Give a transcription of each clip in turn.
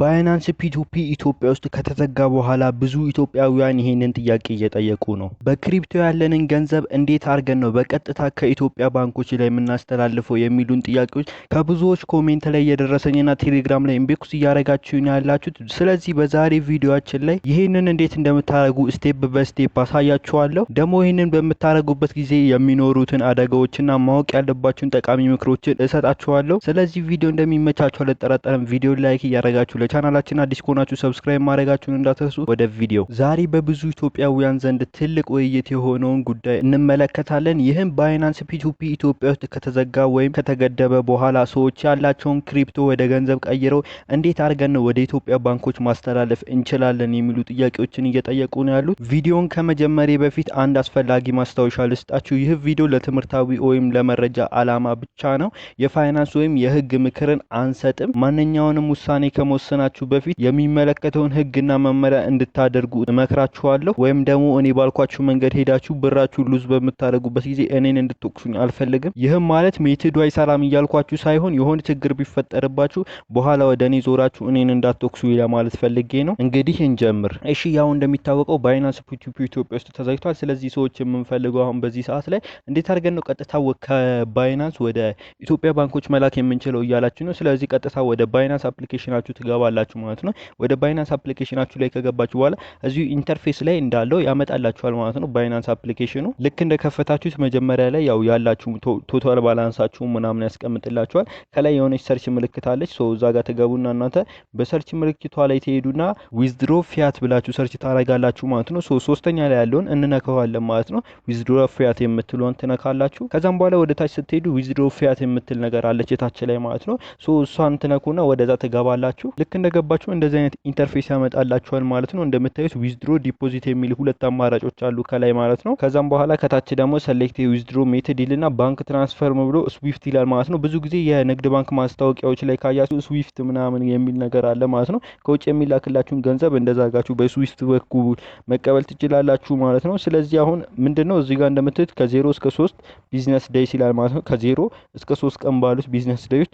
ባይናንስ ፒ2ፒ ኢትዮጵያ ውስጥ ከተዘጋ በኋላ ብዙ ኢትዮጵያውያን ይሄንን ጥያቄ እየጠየቁ ነው። በክሪፕቶ ያለንን ገንዘብ እንዴት አድርገን ነው በቀጥታ ከኢትዮጵያ ባንኮች ላይ የምናስተላልፈው የሚሉን ጥያቄዎች ከብዙዎች ኮሜንት ላይ እየደረሰኝና ቴሌግራም ላይ ኢንቦክስ እያደረጋችሁኝ ያላችሁት። ስለዚህ በዛሬ ቪዲዮአችን ላይ ይሄንን እንዴት እንደምታደርጉ ስቴፕ በስቴፕ አሳያችኋለሁ። ደግሞ ይሄንን በምታደርጉበት ጊዜ የሚኖሩትን አደጋዎችና ማወቅ ያለባችሁን ጠቃሚ ምክሮችን እሰጣችኋለሁ። ስለዚህ ቪዲዮ እንደሚመቻችሁ አልጠራጠርም። ቪዲዮ ላይክ እያደረጋችሁ ለቻናላችን አዲስ ከሆናችሁ ሰብስክራይብ ማድረጋችሁን እንዳትረሱ። ወደ ቪዲዮ ዛሬ በብዙ ኢትዮጵያውያን ዘንድ ትልቅ ውይይት የሆነውን ጉዳይ እንመለከታለን። ይህም ባይናንስ ፒ2ፒ ኢትዮጵያ ውስጥ ከተዘጋ ወይም ከተገደበ በኋላ ሰዎች ያላቸውን ክሪፕቶ ወደ ገንዘብ ቀይረው እንዴት አድርገን ነው ወደ ኢትዮጵያ ባንኮች ማስተላለፍ እንችላለን የሚሉ ጥያቄዎችን እየጠየቁ ነው ያሉት። ቪዲዮን ከመጀመሪያ በፊት አንድ አስፈላጊ ማስታወሻ ልስጣችሁ። ይህ ቪዲዮ ለትምህርታዊ ወይም ለመረጃ አላማ ብቻ ነው። የፋይናንስ ወይም የህግ ምክርን አንሰጥም። ማንኛውንም ውሳኔ ከመወሰናችሁ በፊት የሚመለከተውን ህግና መመሪያ እንድታደርጉ እመክራችኋለሁ። ወይም ደግሞ እኔ ባልኳችሁ መንገድ ሄዳችሁ ብራችሁ ሉዝ በምታደርጉበት ጊዜ እኔን እንድትወቅሱኝ አልፈልግም። ይህም ማለት ሜትዱ አይሰራም እያልኳችሁ ሳይሆን የሆነ ችግር ቢፈጠርባችሁ በኋላ ወደ እኔ ዞራችሁ እኔን እንዳትወቅሱ ለማለት ፈልጌ ነው። እንግዲህ እንጀምር። እሺ፣ ያው እንደሚታወቀው ባይናንስ ፒ2ፒ ኢትዮጵያ ውስጥ ተዘግቷል። ስለዚህ ሰዎች የምንፈልገው አሁን በዚህ ሰዓት ላይ እንዴት አድርገን ነው ቀጥታ ከባይናንስ ወደ ኢትዮጵያ ባንኮች መላክ የምንችለው እያላችሁ ነው። ስለዚህ ቀጥታ ወደ ባይናንስ አፕሊኬሽናችሁ ትገባላችሁ ማለት ነው። ወደ ባይናንስ አፕሊኬሽናችሁ ላይ ከገባችሁ በኋላ እዚሁ ኢንተርፌስ ላይ እንዳለው ያመጣላችኋል ማለት ነው። ባይናንስ አፕሊኬሽኑ ልክ እንደከፈታችሁት መጀመሪያ ላይ ያው ያላችሁ ቶታል ባላንሳችሁ ምናምን ያስቀምጥላችኋል። ከላይ የሆነች ሰርች ምልክት አለች። እዛ ጋር ትገቡና እናንተ በሰርች ምልክቷ ላይ ትሄዱና ዊዝድሮ ፊያት ብላችሁ ሰርች ታረጋላችሁ ማለት ነው። ሶስተኛ ላይ ያለውን እንነካዋለን ማለት ነው። ዊዝድሮ ፊያት የምትለውን ትነካላችሁ። ከዛም በኋላ ወደ ታች ስትሄዱ ዊዝድሮ ፊያት የምትል ነገር አለች የታች ላይ ማለት ነው። እሷን ትነኩና ወደዛ ትገባላችሁ። ልክ እንደገባችሁ እንደዚህ አይነት ኢንተርፌስ ያመጣላችኋል ማለት ነው። እንደምታዩት ዊዝድሮ ዲፖዚት የሚል ሁለት አማራጮች አሉ ከላይ ማለት ነው። ከዛም በኋላ ከታች ደግሞ ሰሌክት ዊዝድሮ ሜተድ ይልና ባንክ ትራንስፈር ብሎ ስዊፍት ይላል ማለት ነው። ብዙ ጊዜ የንግድ ባንክ ማስታወቂያዎች ላይ ካያችሁ ስዊፍት ምናምን የሚል ነገር አለ ማለት ነው። ከውጭ የሚላክላችሁን ገንዘብ እንደዛ አድርጋችሁ በስዊፍት በኩል መቀበል ትችላላችሁ ማለት ነው። ስለዚህ አሁን ምንድነው እዚህ ጋር እንደምታዩት ከ0 እስከ 3 ቢዝነስ ዴይስ ይላል ማለት ነው። ከ0 እስከ 3 ቀን ባሉት ቢዝነስ ዴዮች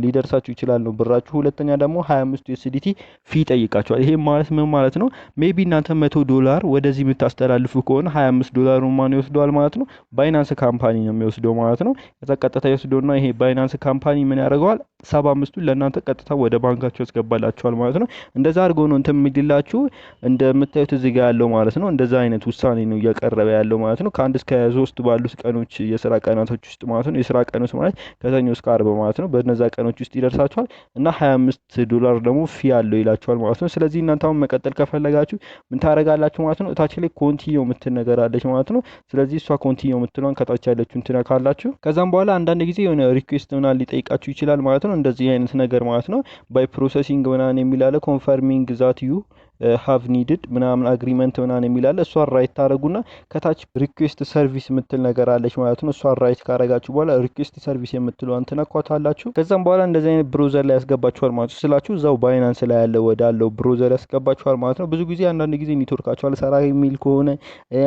ሊደርሳችሁ ይችላል ነው ብራችሁ። ሁለተኛ ደግሞ 25 ዩኤስዲቲ ፊ ጠይቃችኋል። ይሄ ማለት ምን ማለት ነው? ሜቢ እናንተ $100 ወደዚህ የምታስተላልፉ ከሆነ $25 ማን ይወስደዋል ማለት ነው? ባይናንስ ካምፓኒ ነው የሚወስደው ማለት ነው። ከዛ ቀጥታ ይወስደውና ይሄ ባይናንስ ካምፓኒ ምን ያደርገዋል? 75ቱን ለእናንተ ቀጥታ ወደ ባንካችሁ ያስገባላችኋል ማለት ነው። እንደዛ አድርጎ ነው እንትን የሚልላችሁ እንደምታዩት እዚህ ጋር ያለው ማለት ነው። እንደዛ አይነት ውሳኔ ነው እያቀረበ ያለው ማለት ነው። ከ1 እስከ 3 ባሉት ቀኖች የስራ ቀናቶች ውስጥ ማለት ነው። የስራ ቀኖች ማለት ከሰኞ እስከ ዓርብ ማለት ነው። በእነዛ ቀኖች ውስጥ ይደርሳችኋል እና $25 ደግሞ ፊ ያለው ይላችኋል ማለት ነው። ስለዚህ እናንተ አሁን መቀጠል ከፈለጋችሁ ምን ታረጋላችሁ ማለት ነው? እታች ላይ ኮንቲኒው የምትል ነገር አለች ማለት ነው። ስለዚህ እሷ ኮንቲኒው የምትለውን ከታች ያለችውን ትነካላችሁ። ከዛም በኋላ አንዳንድ ጊዜ የሆነ ሪኩዌስት ምናምን ሊጠይቃችሁ ይችላል ማለት ነው። እንደዚህ አይነት ነገር ማለት ነው። ባይ ፕሮሰሲንግ ምናምን የሚላለ ኮንፈርሚንግ ዛት ዩ ሃቭ ኒድድ ምናምን አግሪመንት ምናምን የሚላለ እሷን ራይት ታረጉና ከታች ሪኩዌስት ሰርቪስ የምትል ነገር አለች ማለት ነው። እሷን ራይት ካረጋችሁ በኋላ ሪኩዌስት ሰርቪስ የምትለዋን ትነኳታላችሁ። ከዛም በኋላ እንደዚህ አይነት ብሮዘር ላይ ያስገባችኋል ማለት ነው። ስላችሁ እዛው ባይናንስ ላይ ያለው ወዳለው ብሮዘር ያስገባችኋል ማለት ነው። ብዙ ጊዜ አንዳንድ ጊዜ ኔትወርካችሁ አልሰራ የሚል ከሆነ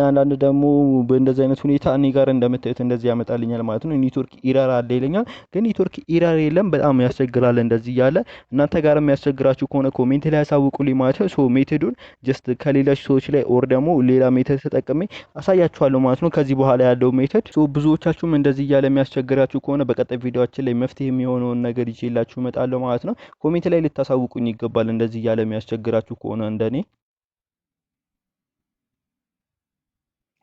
አንዳንድ ደግሞ በእንደዚህ አይነት ሁኔታ እኔ ጋር እንደምታዩት እንደዚህ ያመጣልኛል ማለት ነው። ኔትወርክ ኢረር አለ ይለኛል። ግን ኔትወርክ ኢረር የለም፣ በጣም ያስቸግራል እንደዚህ ያለ። እናንተ ጋር የሚያስቸግራችሁ ከሆነ ኮሜንት ላይ ያሳውቁልኝ ማለት ነው። ሜተዱን ጀስት ከሌሎች ሰዎች ላይ ኦር ደግሞ ሌላ ሜተድ ተጠቅሜ አሳያችኋለሁ ማለት ነው። ከዚህ በኋላ ያለው ሜተድ ብዙዎቻችሁም እንደዚህ እያለ የሚያስቸግራችሁ ከሆነ በቀጣይ ቪዲዮአችን ላይ መፍትሄ የሚሆነውን ነገር ይዤላችሁ እመጣለሁ ማለት ነው። ኮሜንት ላይ ልታሳውቁኝ ይገባል እንደዚህ እያለ የሚያስቸግራችሁ ከሆነ እንደኔ።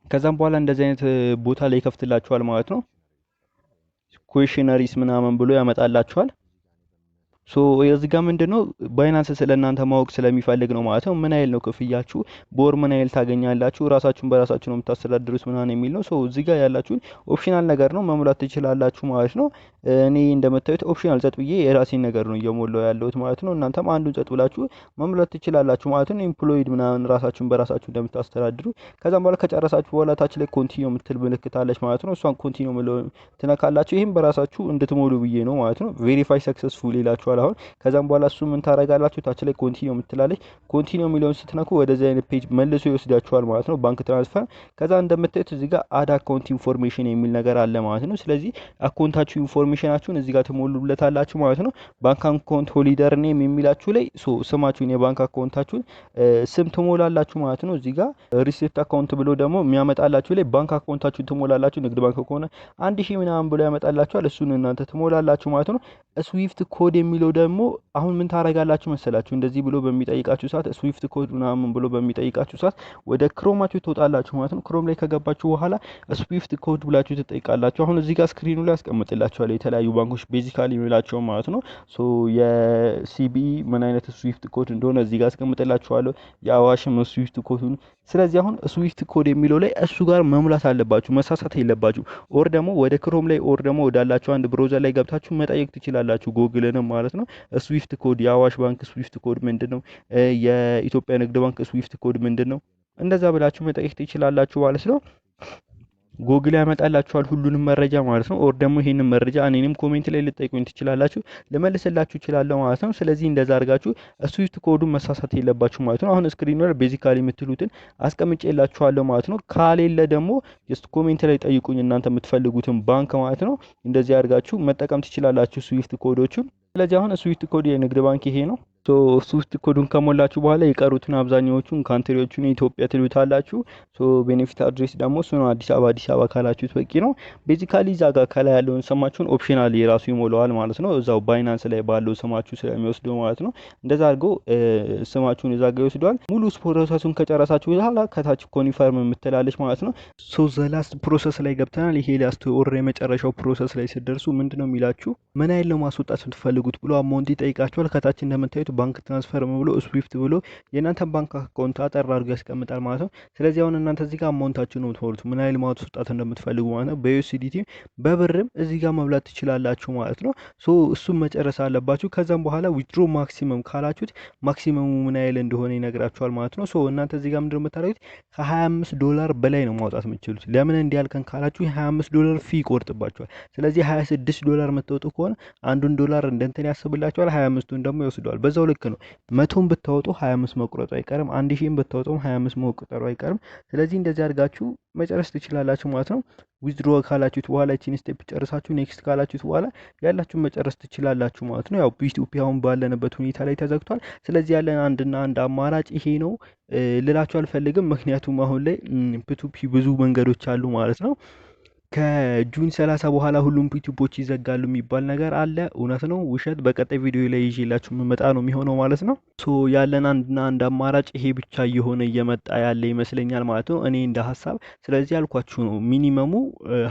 ከዛም በኋላ እንደዚህ አይነት ቦታ ላይ ይከፍትላችኋል ማለት ነው። ኩዌሽነሪስ ምናምን ብሎ ያመጣላችኋል። የዚህ ጋር ምንድነው ባይናንስ ስለእናንተ ማወቅ ስለሚፈልግ ነው ማለት ነው። ምን ያህል ነው ክፍያችሁ፣ በወር ምን ያህል ታገኛላችሁ፣ ራሳችሁን በራሳችሁ ነው የምታስተዳድሩት ምናምን የሚል ነው። እዚህ ጋር ያላችሁን ኦፕሽናል ነገር ነው መሙላት ትችላላችሁ ማለት ነው። እኔ እንደምታዩት ኦፕሽናል ጸጥ ብዬ የራሴን ነገር ነው እየሞላው ያለሁት ማለት ነው። እናንተም አንዱን ጸጥ ብላችሁ መሙላት ትችላላችሁ ማለት ነው። ኤምፕሎይድ ምናምን ራሳችሁን በራሳችሁ እንደምታስተዳድሩ። ከዛም በኋላ ከጨረሳችሁ በኋላ ታች ላይ ኮንቲኒው የምትል ምልክት አለች ማለት ነው። እሷን ኮንቲኒው ትነካላችሁ። ይሄን በራሳችሁ እንድትሞሉ ብዬ ነው ማለት ነው። ቬሪፋይ ሰክሰስፉል ይላችኋል አሁን ከዛም በኋላ እሱ ምን ታረጋላችሁ ታች ላይ ኮንቲኒው የምትላለች ኮንቲኒው የሚለውን ስትነኩ ወደዚህ አይነት ፔጅ መልሶ ይወስዳችኋል ማለት ነው ባንክ ትራንስፈር። ከዛ እንደምታዩት እዚህ ጋር አድ አካውንት ኢንፎርሜሽን የሚል ነገር አለ ማለት ነው። ስለዚህ አካውንታችሁ ኢንፎርሜሽናችሁን እዚህ ጋር ትሞሉለታላችሁ ማለት ነው። ባንክ አካውንት ሆልደር ኔም የሚላችሁ ላይ ስማችሁን የባንክ አካውንታችሁን ስም ትሞላላችሁ ማለት ነው። እዚህ ጋር ሪሲፕት አካውንት ብሎ ደግሞ የሚያመጣላችሁ ላይ ባንክ አካውንታችሁን ትሞላላችሁ። ንግድ ባንክ ከሆነ 1000 ምናምን ብሎ ያመጣላችኋል። እሱን እናንተ ትሞላላችሁ ማለት ነው። ስዊፍት ኮድ የሚለው ደግሞ አሁን ምን ታረጋላችሁ መሰላችሁ እንደዚህ ብሎ በሚጠይቃችሁ ሰዓት ስዊፍት ኮድ ምናምን ብሎ በሚጠይቃችሁ ሰዓት ወደ ክሮማችሁ ትወጣላችሁ ማለት ነው። ክሮም ላይ ከገባችሁ በኋላ ስዊፍት ኮድ ብላችሁ ትጠይቃላችሁ። አሁን እዚህ ጋር ስክሪኑ ላይ ያስቀምጥላችኋል የተለያዩ ባንኮች ቤዚካሊ የሚላቸው ማለት ነው። ሶ የሲቢኢ ምን አይነት ስዊፍት ኮድ እንደሆነ እዚህ ጋር አስቀምጥላችኋለሁ። የአዋሽም ስዊፍት ኮዱን። ስለዚህ አሁን ስዊፍት ኮድ የሚለው ላይ እሱ ጋር መሙላት አለባችሁ፣ መሳሳት የለባችሁ። ኦር ደግሞ ወደ ክሮም ላይ ኦር ደግሞ ወዳላችሁ አንድ ብሮዘር ላይ ገብታችሁ መጠየቅ ትችላላችሁ፣ ጉግልንም ማለት ነው። ስዊፍት ኮድ የአዋሽ ባንክ ስዊፍት ኮድ ምንድነው? የኢትዮጵያ ንግድ ባንክ ስዊፍት ኮድ ምንድነው? እንደዛ ብላችሁ መጠየቅ ትችላላችሁ ማለት ነው። ጉግል ያመጣላችኋል ሁሉንም መረጃ ማለት ነው። ኦር ደግሞ ይሄንን መረጃ እኔንም ኮሜንት ላይ ልጠይቁኝ ትችላላችሁ፣ ልመልስላችሁ እችላለሁ ማለት ነው። ስለዚህ እንደዛ አድርጋችሁ ስዊፍት ኮዱን መሳሳት የለባችሁ ማለት ነው። አሁን ስክሪኑ ላይ ቤዚካሊ የምትሉትን አስቀምጬላችኋለሁ ማለት ነው። ካሌለ ደግሞ ጀስት ኮሜንት ላይ ጠይቁኝ እናንተ የምትፈልጉትን ባንክ ማለት ነው። እንደዚህ አድርጋችሁ መጠቀም ትችላላችሁ ስዊፍት ኮዶቹን። ስለዚህ አሁን ስዊፍት ኮድ የንግድ ባንክ ይሄ ነው። ስዊፍት ኮዱን ከሞላችሁ በኋላ የቀሩትን አብዛኛዎቹን ካንትሪዎቹን ኢትዮጵያ ትሉታላችሁ። ቤኔፊት አድሬስ ደግሞ እሱ ነው አዲስ አበባ ካላችሁት በቂ ነው። ቤዚካሊ እዛ ጋር ከላይ ያለውን ስማችሁን ኦፕሽናል የራሱ ይሞላዋል ማለት ነው። እዛው ባይናንስ ላይ ባለው ስማችሁ ስለሚወስደው ማለት ነው። እንደዛ አድርጎ ስማችሁን እዛ ጋር ይወስደዋል። ሙሉ ፕሮሰሱን ከጨረሳችሁ በኋላ ከታች ኮንፈርም የምትላለች ማለት ነው። ዘላስት ፕሮሰስ ላይ ገብተናል። ይሄ ላስት ኦር የመጨረሻው ፕሮሰስ ላይ ስትደርሱ ምንድነው የሚላችሁ ምን ያህል ነው ማስወጣት የምትፈልጉት ብሎ አማውንት ይጠይቃችኋል። ከታች እንደምታዩት ባንክ ትራንስፈር ብሎ ስዊፍት ብሎ የእናንተ ባንክ አካውንት አጠር አድርጎ ያስቀምጣል ማለት ነው። ስለዚህ አሁን እናንተ እዚህ ጋር አማውንታችሁን ነው የምትሞሉት፣ ምን ያህል ማውጣት እንደምትፈልጉ ማለት ነው። በዩኤስዲቲ በብርም እዚህ ጋር መብላት ትችላላችሁ ማለት ነው። እሱም መጨረስ አለባችሁ። ከዛም በኋላ ዊዝድሮ ማክሲመም ካላችሁት ማክሲመሙ ምን ያህል እንደሆነ ይነግራችኋል ማለት ነው። እናንተ እዚህ ጋር ምንድነው የምታደርጉት ከ$25 በላይ ነው ማውጣት የምትችሉት። ለምን እንዲያልከን ካላችሁ $25 ፊ ይቆርጥባችኋል። ስለዚህ $26 የምትወጡ ከሆነ አንዱን ዶላር እንደንተን ያስብላችኋል፣ 25ቱን ደግሞ ይወስደዋል። በዛው ልክ ነው። 100ን ብታወጡ 25 መቁረጡ አይቀርም። 1000ን ብታወጡ 25 መቁጠሩ አይቀርም። ስለዚህ እንደዚህ አድርጋችሁ መጨረስ ትችላላችሁ ማለት ነው። ዊዝድሮ ካላችሁት በኋላ እቺን ስቴፕ ጨርሳችሁ ኔክስት ካላችሁት በኋላ ያላችሁን መጨረስ ትችላላችሁ ማለት ነው። ያው ኢትዮጵያ አሁን ባለንበት ሁኔታ ላይ ተዘግቷል። ስለዚህ ያለን አንድ አማራጭ ይሄ ነው ልላችሁ አልፈልግም። ምክንያቱም አሁን ላይ ፒቱፒ ብዙ መንገዶች አሉ ማለት ነው። ከጁን 30 በኋላ ሁሉም ፒቱፖች ይዘጋሉ የሚባል ነገር አለ። እውነት ነው ውሸት? በቀጣይ ቪዲዮ ላይ ይዤላችሁ የምመጣ ነው የሚሆነው ማለት ነው። ያለን አንድ አማራጭ ይሄ ብቻ እየሆነ እየመጣ ያለ ይመስለኛል ማለት ነው እኔ እንደ ሀሳብ። ስለዚህ ያልኳችሁ ነው ሚኒመሙ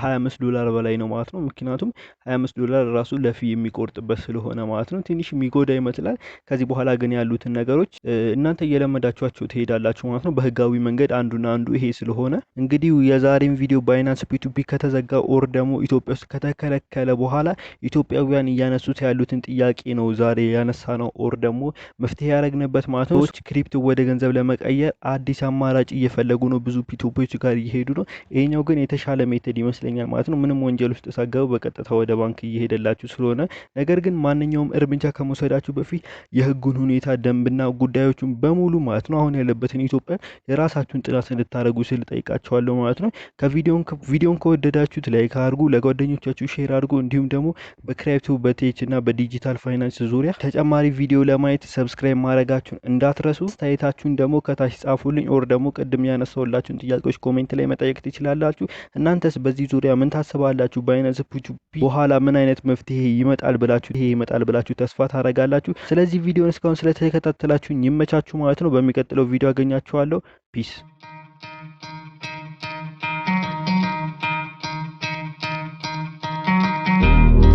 $25 በላይ ነው ማለት ነው። ምክንያቱም $25 ራሱ ለፊ የሚቆርጥበት ስለሆነ ማለት ነው። ትንሽ የሚጎዳ ይመስላል። ከዚህ በኋላ ግን ያሉትን ነገሮች እናንተ እየለመዳችኋቸው ትሄዳላችሁ ማለት ነው። በህጋዊ መንገድ አንዱና አንዱ ይሄ ስለሆነ እንግዲህ የዛሬን ቪዲዮ ባይናንስ ፒቱፒ ከተዘጋ ኦር ደግሞ ኢትዮጵያ ውስጥ ከተከለከለ በኋላ ኢትዮጵያውያን እያነሱት ያሉትን ጥያቄ ነው ዛሬ ያነሳ ነው ኦር ደግሞ መፍትሄ ያደረግንበት ማለት ነው። ክሪፕቶ ወደ ገንዘብ ለመቀየር አዲስ አማራጭ እየፈለጉ ነው። ብዙ ፒቱፖች ጋር እየሄዱ ነው። ይሄኛው ግን የተሻለ ሜተድ ይመስለኛል ማለት ነው። ምንም ወንጀል ውስጥ ሳገቡ በቀጥታ ወደ ባንክ እየሄደላችሁ ስለሆነ፣ ነገር ግን ማንኛውም እርምጃ ከመውሰዳችሁ በፊት የህጉን ሁኔታ ደንብና ጉዳዮችን በሙሉ ማለት ነው አሁን ያለበትን ኢትዮጵያ የራሳችሁን ጥናት እንድታደርጉ ስል ጠይቃችኋለሁ ማለት ነው። ቪዲዮን ከወደዳችሁት ላይክ አድርጉ፣ ለጓደኞቻችሁ ሼር አድርጉ። እንዲሁም ደግሞ በክሪፕቶ በቴች እና በዲጂታል ፋይናንስ ዙሪያ ተጨማሪ ቪዲዮ ለማየት ሰብስክራይብ ማድረጋችሁን እንዳትረሱ። አስተያየታችሁን ደግሞ ከታች ጻፉልኝ። ኦር ደግሞ ቅድም ያነሳሁላችሁን ጥያቄዎች ኮሜንት ላይ መጠየቅ ትችላላችሁ። እናንተስ በዚህ ዙሪያ ምን ታስባላችሁ? ባይናንስ ፒቱፒ በኋላ ምን አይነት መፍትሄ ይመጣል ብላችሁ ተስፋ ታደርጋላችሁ? ስለዚህ ቪዲዮን እስካሁን ስለተከታተላችሁኝ ይመቻችሁ ማለት ነው። በሚቀጥለው ቪዲዮ አገኛችኋለሁ። ፒስ